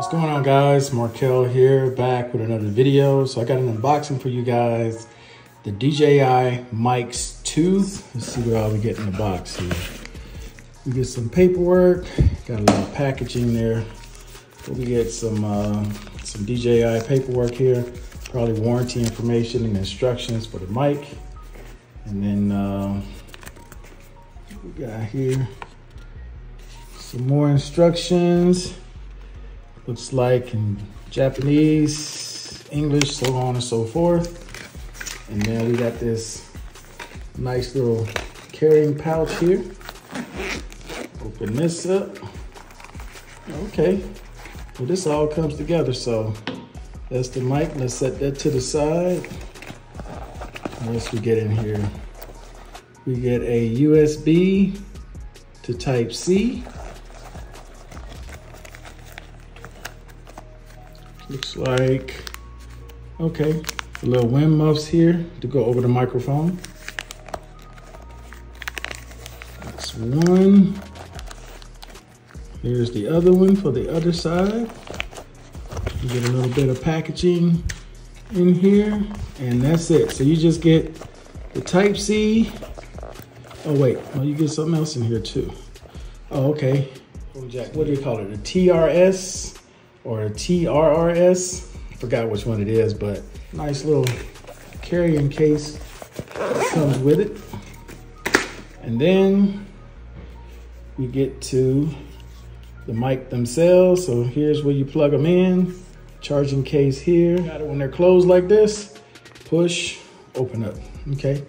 What's going on, guys? Markel here, back with another video. So I got an unboxing for you guys. The DJI Mics 2. Let's see what all we get in the box here. We get some paperwork, got a little packaging there. We get some DJI paperwork here, probably warranty information and instructions for the mic. And then we got here some more instructions. Looks like in Japanese, English, so on and so forth. And then we got this nice little carrying pouch here. Open this up. Okay, well, this all comes together. So that's the mic. Let's set that to the side. What else we get in here? We get a USB to Type-C. Looks like, okay, a little wind muffs here to go over the microphone. That's one. Here's the other one for the other side. You get a little bit of packaging in here, and that's it. So you just get the Type-C. Oh wait, oh, you get something else in here too. Oh, okay. What do you call it? A TRS or a TRRS? I forgot which one it is, but nice little carrying case comes with it. And then we get to the mic themselves. So here's where you plug them in. Charging case here. Got it when they're closed like this. Push, open up, okay?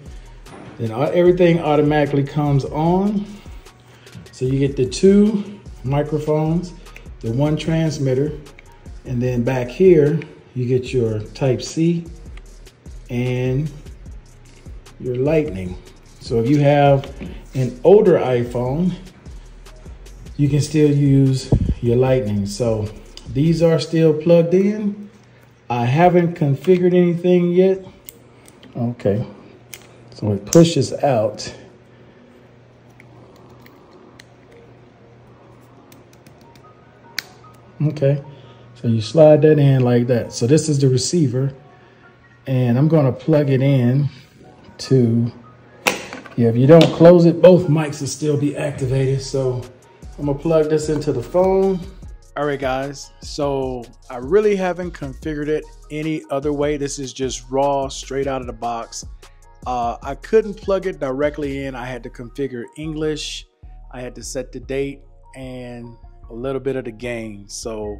Then everything automatically comes on. So you get the two microphones, the one transmitter, and then back here, you get your Type-C and your Lightning. So if you have an older iPhone, you can still use your Lightning. So these are still plugged in. I haven't configured anything yet. Okay, so it pushes out. Okay, so you slide that in like that. So this is the receiver, and I'm gonna plug it in to, yeah, if you don't close it, both mics will still be activated. So I'm gonna plug this into the phone. All right, guys, so I really haven't configured it any other way. This is just raw, straight out of the box. I couldn't plug it directly in. I had to configure English. I had to set the date and a little bit of the gain. So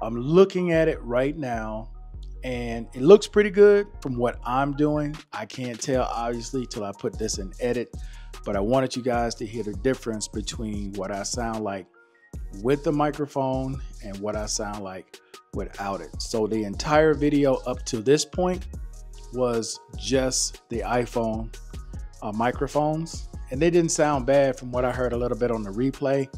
I'm looking at it right now, and it looks pretty good from what I'm doing. I can't tell, obviously, till I put this in edit, but I wanted you guys to hear the difference between what I sound like with the microphone and what I sound like without it. So the entire video up to this point was just the iPhone microphones, and they didn't sound bad from what I heard a little bit on the replay.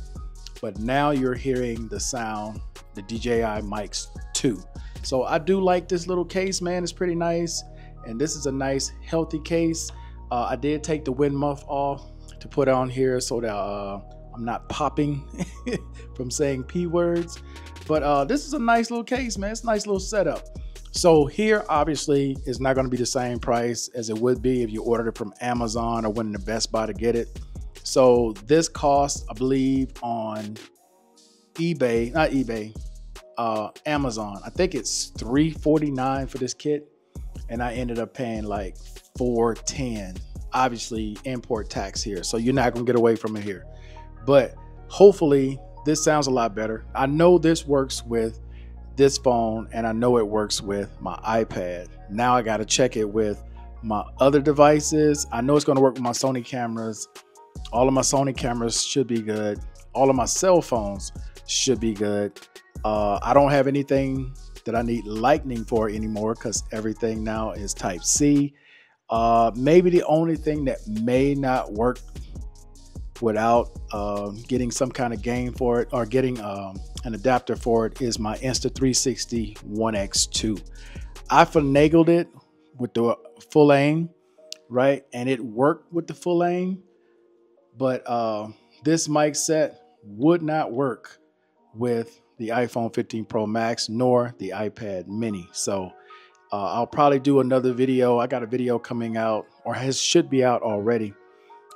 But now you're hearing the sound, the DJI Mics 2. So I do like this little case, man. It's pretty nice. And this is a nice, healthy case. I did take the wind muff off to put on here so that I'm not popping from saying P words. But this is a nice little case, man. It's a nice little setup. So here, obviously, is not going to be the same price as it would be if you ordered it from Amazon or went in the Best Buy to get it. So this costs, I believe, on eBay, not eBay, Amazon. I think it's $349 for this kit, and I ended up paying like $410. Obviously, import tax here, so you're not gonna get away from it here. But hopefully, this sounds a lot better. I know this works with this phone, and I know it works with my iPad. Now I got to check it with my other devices. I know it's gonna work with my Sony cameras. All of my Sony cameras should be good. All of my cell phones should be good. I don't have anything that I need Lightning for anymore because everything now is Type-C. Maybe the only thing that may not work without getting some kind of gain for it or getting an adapter for it is my Insta360 One X2. I finagled it with the full aim, right? And it worked with the full aim. But this mic set would not work with the iPhone 15 Pro Max nor the iPad mini. So I'll probably do another video. I got a video coming out, or should be out already,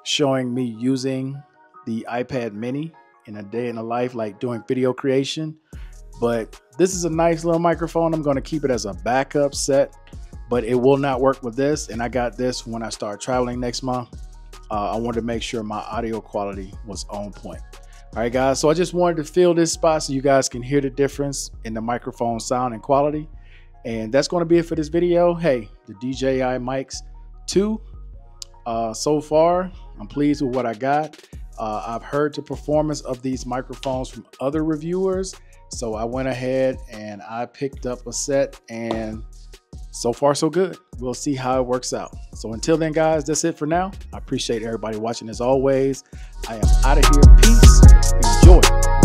showing me using the iPad mini in a day in the life, like doing video creation. But this is a nice little microphone. I'm going to keep it as a backup set, but it will not work with this. And I got this when I start traveling next month. I wanted to make sure my audio quality was on point. All right, guys. So I just wanted to fill this spot so you guys can hear the difference in the microphone sound and quality. And that's going to be it for this video. Hey, the DJI mics 2. So far, I'm pleased with what I got. I've heard the performance of these microphones from other reviewers. So I went ahead and I picked up a set, and so far so good. We'll see how it works out. So until then, guys, that's it for now. I appreciate everybody watching as always. I am out of here. Peace. Enjoy.